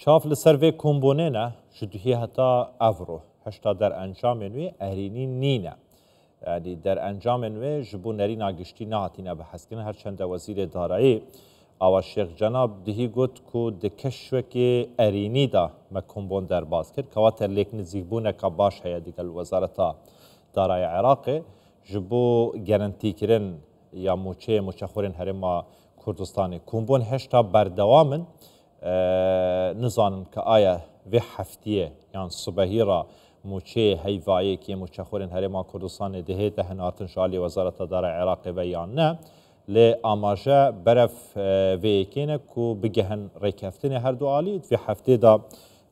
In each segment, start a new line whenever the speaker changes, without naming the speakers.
شاف لسر وی کمبونه شدوهی هتا افرو هشتا در انجام نوی اهرینی نینه یعنی در انجام نوی جبو نری ناگشتی نهاتینه به حسکن هرچند وزیر دارایی آوا شیخ جناب دهی گوت کو دکشوه که ارینی دا مکمبون در باز کرد که واتر لیک نزیبونه که باش هیا دیگل وزارتا دارای عراق جبو گرانتی کرن یا موچه خورین هرما کردستانی کمبون هشتا بردوامن نزانن که آیا وی هفتیه یعنی صبحی را موچه هیوایی که موچه خورین هرما کردستان دهی دهناتن شالی وزارت دارای عراق و یا نه لی آماجه برف ویکینه کو بگهن ریکفتن هر دو آلی وی هفته دا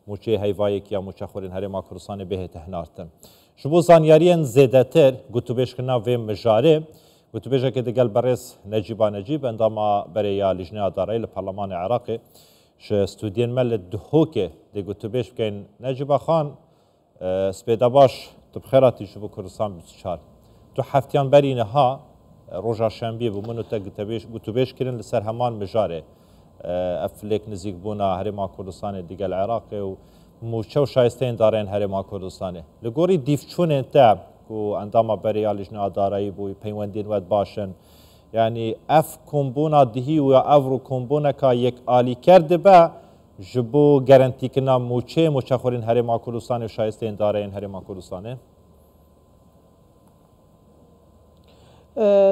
موچه هیوایی که موچه خورین هرما کردستان به تهنارتن شبو زانیارین زیده تر گوتو بیش کنا وی مجاره گوتو بیشه که دگل برس نجیب انداما برای یا لجنه دارایی لپارلمان عراقی ش استودین مل دهوکه دی گوتو بیش بکن نجیب خان سپیده باش تو بخیراتی شبو کردستان 24 تو هفتیان بری نها روژا شنبی بو منو تا گوتو بیش کرن لسر همان مجاره افلیک نزیک بونا هرما کردستان دیگه العراقی و موچه و شایستین دارین هرما کردستانه لگوری دیفچونه تا که انداما بریالش نادارایی بوی پیوندین ود باشن یعنی اف کمبونا دهی و افرو کمبونا که یک آلی کرده با جبو گرانتی کنا موچه خورین هرما کردستانه و شایستین دارین هرما کردستانه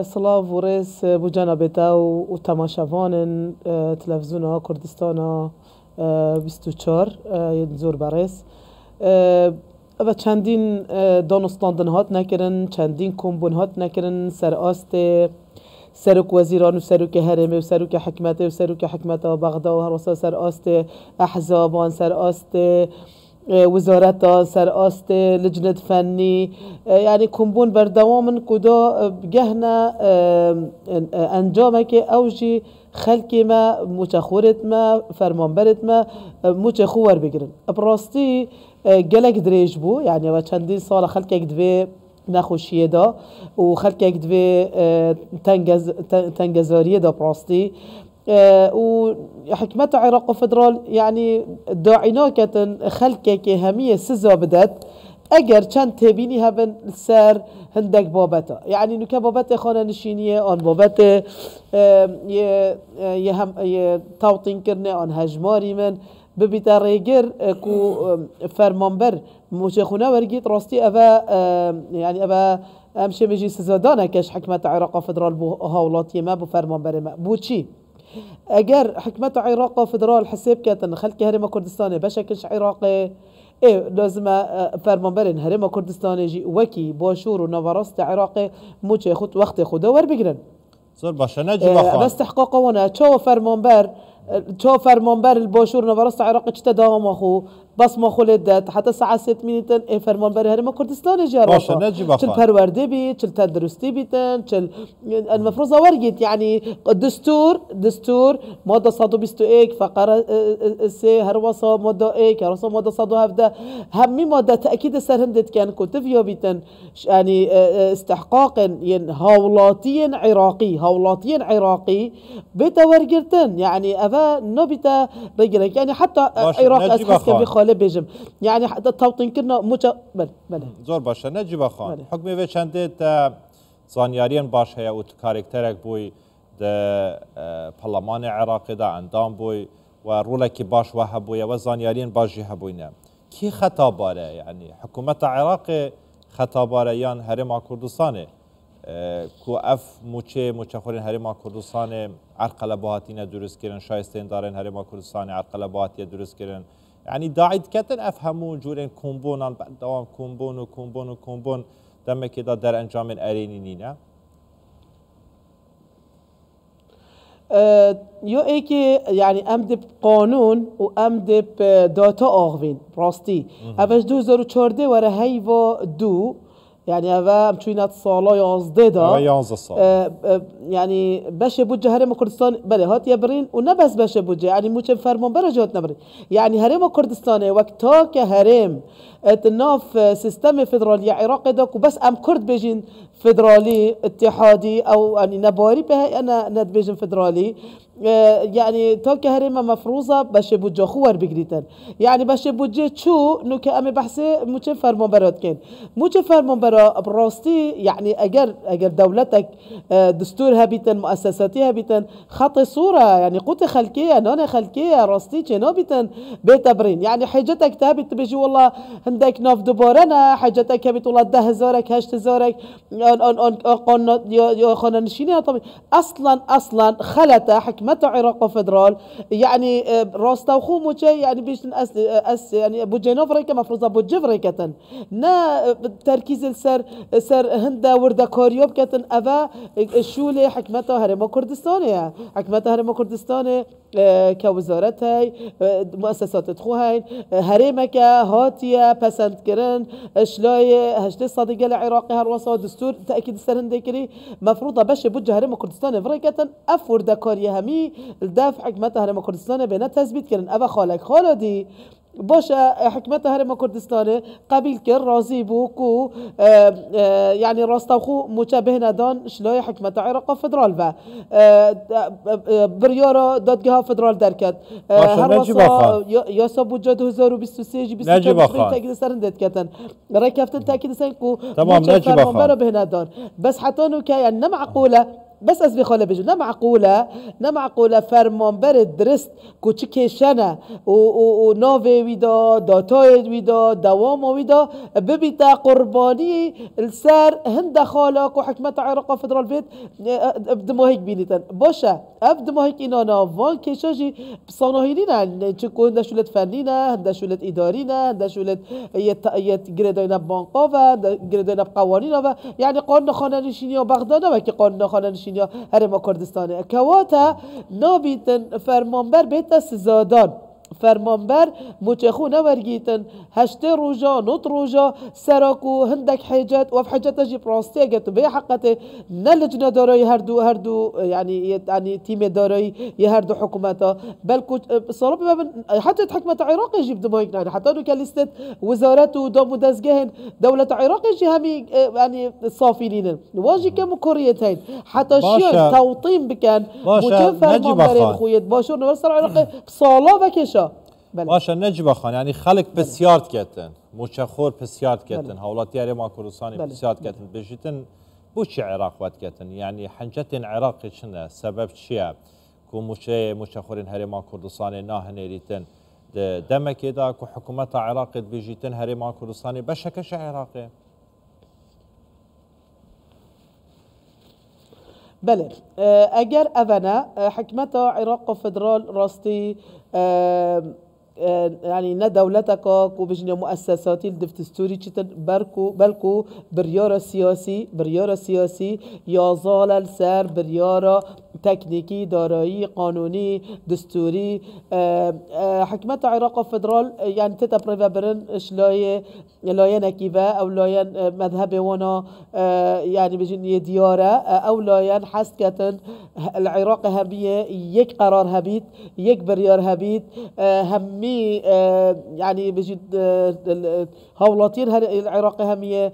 سلاف و ریس بو جنابتا و تماشاوان تلفزیون کردستان 24 زور برس و چندین دانستاندن هات نکردن چندین کمبون هات نکردن سر آست سرک وزیران و سرک هرمه و سرک حکمت و سرک حکمت بغداد و هر وسط سر آست احزابان سر آست وزارت سر آست لجنه فنی یعنی کمبون بردوام کدا بجهنا انجامه که اوجی خلقی ما متخورت ما فرمانبرت ما متخور بگیرن براستی گلک دریج بو یعنی و چندین سال خلق یک دوی نخوشیه دا و خلق یک دوی تنگزاریه دا براستی و حكمت عراق فدرال يعني داعينا كتن خلقه که همية سزا بدت اگر چند تبيني هبن سر هندك بابتا يعني نوكا بابتا خانه نشينيه آن بابتا يه توطين كرنه آن هجماري من ببيتا ريگر كو فرمانبر موشيخونه ورگيت راستي ابا يعني ابا امشي مجي سزا دانا كش حكمت عراق فدرال بو هاولاتي ما بو فرمانبر ما بو چي اگر حكمت عراق فدرال حساب كاتن خلق هرم كردستان بشكلش عراقي لازم فرمانبرن هرم كردستان جي وكي باشور و نوراست عراقي موچه خود وقت خدا ور بگیرن
زور باشه نجيب اخوان
بس تحقاق وانا چو فرمانبر الباشور نوراست عراقي چتا داوم اخو بس ما خلدت حتى ساعة 6 مينتن فرمان بر هرم كردستان جا
باشه نجيب اخوان
چل پرورده بي چل تدرستی بیتن چل المفروض ورقت يعني دستور ماده 121 فقره 3 هر وصا ماده 1 هر وصا ماده 117 همي ماده تاكيد سر هندت كان كتب يا بیتن يعني استحقاق ين هاولاتي عراقي بيتا ورقتن يعني ابا نبيتا رجلك يعني حتى عراق اساس بخاله بيجم يعني حتى التوطين كنا بله
زور باشه نجيب خان حکمی و چنده تا زانیارین باش هیا و کارکترک بوی ده پارلمان عراقی ده اندام بوی و رولکی باش و هبوی و زانیارین باشی هبوینه کی خطا باره یعنی حکومت عراق خطا باره یان هرم کردستانه کو اف موچه خورین هرم کردستانه عرقله باهاتینه درست کردن شایستین دارن هرم کردستانه عرقله باهاتی درست کردن يعني داعید کتن افهمون جورین کمبونان دوام کمبون دم كده در انجام ارینی نینه
يو ايكي يعني امد قانون و امد داتا آغوين براستي اوش 2014 وره هيوا دو يعني اوه امچوينات سالا 11 دا
11 سال
يعني باشه بوجه هرم كردستان بله هات يبرين ونبس باشه بوجه يعني موچه فرمان برجات نبرين يعني هرم كردستان وقتا كهرم اتناف سيستم فدرالي عراق داك وبس ام كرد بيجين فدرالي اتحادي او يعني نباري بها انا ند بيجين فدرالي يعني تو كهريمة مفروضة باش بوجه خوار بقريتن يعني باش بوجه شو نو كأمي بحثي موچه فرمان برات كن موچه فرمان برا براستي يعني اگر دولتك دستور هبيتن مؤسساتي هبيتن خط صورة يعني قوت خلقية نان خلقية راستي چنا بيتن بيتبرين يعني حاجتك تهبت بيجي والله عندك ناف دوبارنا حاجتك هبيت والله 10,000 8,000 قانون يا خاننشيني طبعا اصلا خلت حكمته عراق فدرال يعني راستوخو موچه يعني بيش يعني بوجينوفريكا مفروضه بوجيفريكتن نا تركيز سر هندا وردا كاريوب كتن افا شولي حكمته هرم كردستان حكمته هرم كردستان كوزارت هاي مؤسسات تخو هاي هرمك هاتيه پسند کرن اشلاي هشت صديقه العراقي هروسا دستور تاكيد سرندكري مفروضه باش بوجه هرم كردستان فريكتن افور دكاري همي الدافع حكمته هرم كردستان بنا تثبيت کرن افا خالك خالدي باشه حكمته هرم كردستان قبيل كر راضي بوكو يعني راستوخو مشابه ندان شلاي حكمة عراق فدرال و بريارا دادگاه فدرال دركت هر واسا ياسا بوجه 2023 24 تاكيد سرندت كتن ركفتن تاكيد سنكو
تمام نجيب
فرمان به ندان بس حتى نو يعني نمعقوله بس از بخاله بيجو نمعقوله فرمان بر درست کوچکشنه و ناوی ویدا داتای ویدا دوام ویدا ببیتا قربانی السر هند خالق و حکمت عراق فدرال بيت بدماهيك بینیتن باشه بدماهيك اینا ناوان کشاجی صانوهینین چکو هنده شولت فنینه هنده شولت ادارینه هنده شولت یت گرداین بانقا و گرداین قوانین و يعني قانون خاننشینی و بغداد و که قانون خاننشینی هرم کردستان کواتا نابیتن فرمانبر بیت سزادان فرمانبر متخو نورگیتن هشته روجا نوت روجا سراكو هندك حاجات وف حاجات تجي براستي قلت بي حقته نلجنه داري هردو يعني تيم داري يهردو حكومته بل صار حتى حكمة العراق يجيب دماغنا يعني حتى انه كان وزارات ودوم ودزجهن دولة العراق يجي همي يعني صافيين واجي كم كوريتين حتى شيء توطين بكان مكفر فرمانبر خويت باشور نورس العراق صالا وكشا
باشه نجیب خان یعنی خلق بسیار کتن مچخور بسیار کتن حولات یاری ما کردستانی بسیار کتن بجیتن بو چی عراق وقت کتن یعنی حنجتن عراق چنه سبب چیه کو مچخورین هری ما کردستانی نه نریتن دمک دا کو حکومت عراق بجیتن هری ما کردستانی بشکش عراقه
بله اگر اونا حکمت عراق فدرال راستی يعني نا دولتك كو بجني مؤسساتي الدستوري چتن بلكو بريارة سياسي يا زال السر بريارة تكنيكي دارایی قانوني دستوري حكمة عراق فدرال يعني تتبريفا برن اش لايه نكيفا او لايه مذهب وانا يعني بجني ديارة او لايه حست كتن العراق هبيه يك قرار هبيت يك بريار هبيت همي يعني بجد هولاتين العراق همية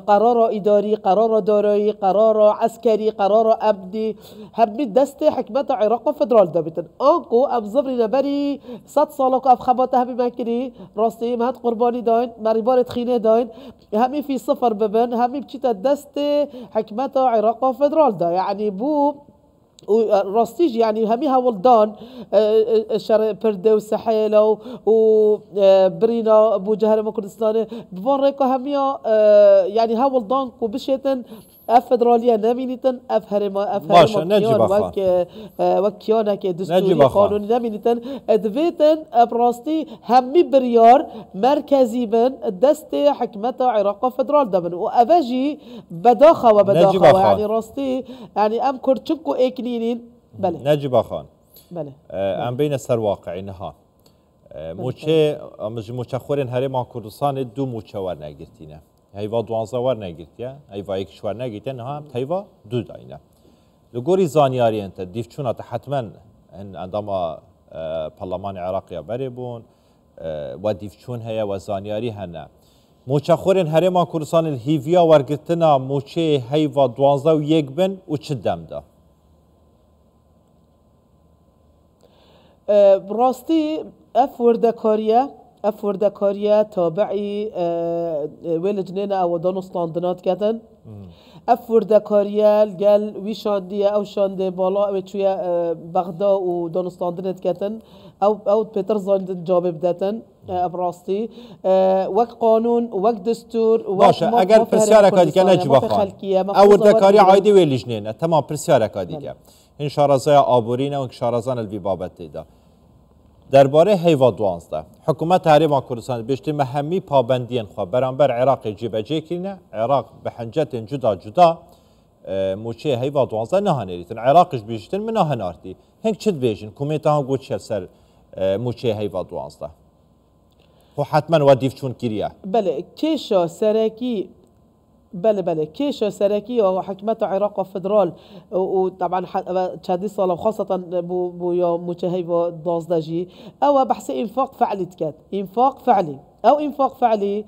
قرار إداري قرار داري قرار عسكري قرار أبدي همي دست حكمة عراق فدرال دابتن أنكو أبزبري نبري 100 سالك أفخباته همي ماكري راسي مهد قرباني داين مريبارة خينة داين همي في صفر ببن همي بچيتا دست حكمة عراق فدرال دا يعني بو راستيج يعني همي هولدان شر برده وسحيله وبرينا ابو جهر كردستان بفون ريكو هميا يعني هولدان وبشيتن فدراليه نمينيتن هرما وكيانا كدستوري قانوني نمينيتن ادفيتن براستي همي بريار مركزي بن دست حكمة عراق فدرال دبن وافاجي بداخه يعني راستي يعني ام كرتشكو اكنينين بله
نجيب خان
بله
ام بين سر واقعي نها موچه خورین هرما کردستان دو موچه ور نگرتینه هیوا 12 ور نگرتیه هیوا یکش ور نگرتیه نه هیوا دو داینه لگوری زانیاری انت دیفچونا حتما عندما پارلمان عراقی بری بون و دیفچون هیا و زانیاری هنه موچه خورین هرما کردستان الهیویا ورگرتنا موچه هیوا 12 و یک بن و چه دم ده
براستي اف وردكاريا تابعي ويلجنينا او دانستاندنات كتن اف وردكاريا قال وي شانديه او شاندي بالا وتشويا بغدا ودانستاندنت كتن او بيتر زاندن جاب بدتن براستي وك قانون وك دستور
باشا اگر پرسیارک دیگه نجوا خان او دکاری عایدی وی لجنینه تمام پرسیارک دیگه این شارزای آبورینه و شارزان الوی بابت دیده درباره هیوا 12 حکومت هریما کردستان بیشتر مهمی پابندین خو برانبر عراق جیبجی کینه عراق به حنجت جدا جدا موچه هیوا 12 نهانیتن عراقش بیشتر من نهانارتی هنگ چت بیشین کومیتا هم گوش سر موچه هیوا 12 خو حتما ودیف چون کیریه
بله کیشا سرکی بله كيشا سركية وحكمة عراق فدرال وطبعا شادي صالة وخاصة بو يا متهيبة دازداجي او بحث انفاق فعلي تكات انفاق فعلي او انفاق فعلي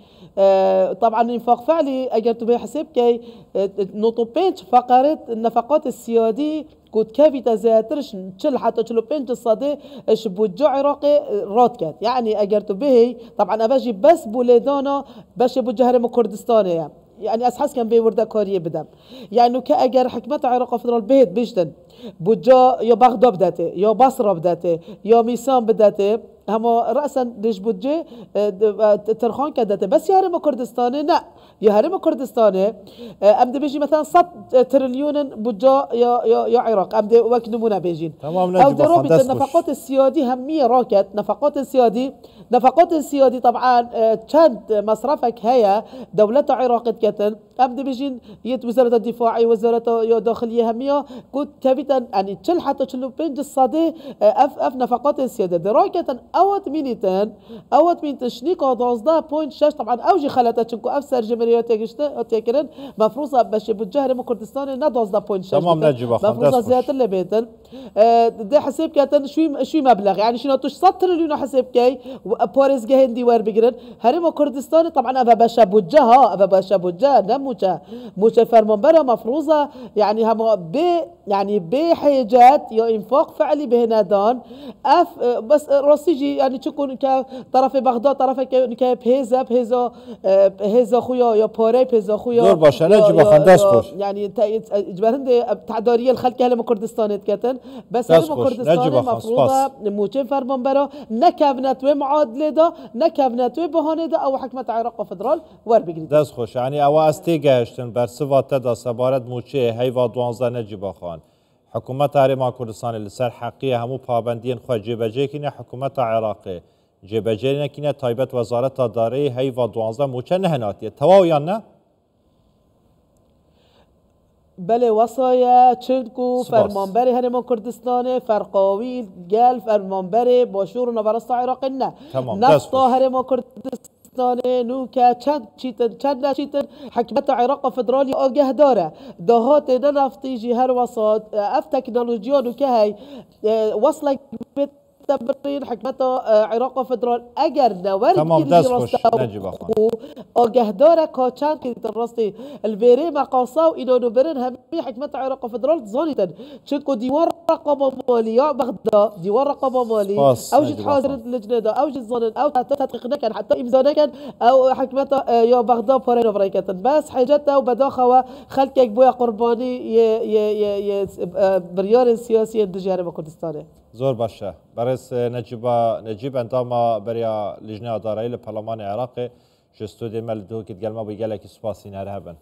طبعا انفاق فعلي اگر تبي حسب كي نوتو بينش فقرت النفقات السيادي كود كافي تزاترش تشل حتى تشلو بينش الصدي اش بوجو عراقي رات كات يعني اگر تبي طبعا اباجي بس بولدانا باش بوجو هرم كردستاني يعني اساس كان بيوردا كوريه بدم يعني كاجر حكمه عراق فدرال بيت بيشتن بوجا يا بغداد بداته يا بصره بداته يا ميسان بداته هما راسا ليش بوجي ترخان كداته بس يا هرم كردستاني لا يا هرم كردستاني امد بيجي مثلا 100 تريليون بوجا يا عراق امد وقت نمونه بيجين او ضربت النفقات السيادي همية راكت نفقات السيادي طبعا كانت مصرفك هي دولة عراق كتن امد بيجين يت وزارة الدفاع وزارة داخلية همية كنت كابيتا يعني تشل حتى تشلو بينج الصدي اف نفقات السيادة دراكة اوت مين تشنيكو 12.6 طبعا اوجي خلاتها تشنكو افسر جمهوريات تيكرن مفروضة باش بتجهر كردستان نا 12.6
تمام نجيب
مفروضة زيادة اللي بيتن دي حساب كاتن شوي مبلغ يعني شنو توش 100 تريليون حساب كي باريس جهندي وار بيجرن هرم كردستان طبعا ابا باشا بوجها نموجه فرمانبره مفروضة يعني هم يعني بحاجات يا انفاق فعلي بهنادان بس راسيجي يعني تكون كطرف بغداد طرف بهيزا خويا يا باري بهيزا خويا
دور باشه نجيب خنداس خوش
يعني اجبرهند تعداريه الخلق هلم كردستان كتن بس هلم كردستان مفروضة موجه فرمانبره نكابنت ومعادله دا نكابنت وبهانه دا او حكمه عراق فدرال ور بگرید
دست خوش يعني او استی گشتن بر سوات دا سبارت موچه هیوا 12 نجیب خان حکومت هریما کردستان لسر حقیه همو پابندین خو جبجه کینه حکومت عراقی جبجه نکینه تایبت وزارت داره هیوا 12 موچه نهناتیه تواو یا نه؟
بله وصايا تشنكو فرمانبري هرم كردستان فرقاوي قال فرمانبري باشور ونبرست عراق نفطا هرم كردستان نوكا چند چیتن حکمت عراق فدرالی آگه داره دهات نفتی جی هر وسط اف تکنولوژیا نوکه هی وصلك تبرين حكمت عراق فدرال اگر نورد آگه داره کاچند که راستی البيري مقاصا و اینو برن همه حكمت عراق فدرال زانیتن چونکو دیوار رقابه مالی یا بغداد دیوار رقابه مالی اوجد حاضر اللجنه دا اوجد زانن او تدقيق نكن حتى امضاء نكن او حكمت يا بغداد بارين وبريكتن بس حاجتها وبداخه خلقك بويا قرباني ي بريار سياسي دجاره بكردستان
زور باشه برس نجیب انداما بریا لجنه اداره الپارلمان عراق جستو دیمل دو که گلما بگله که سپاسی نره هبن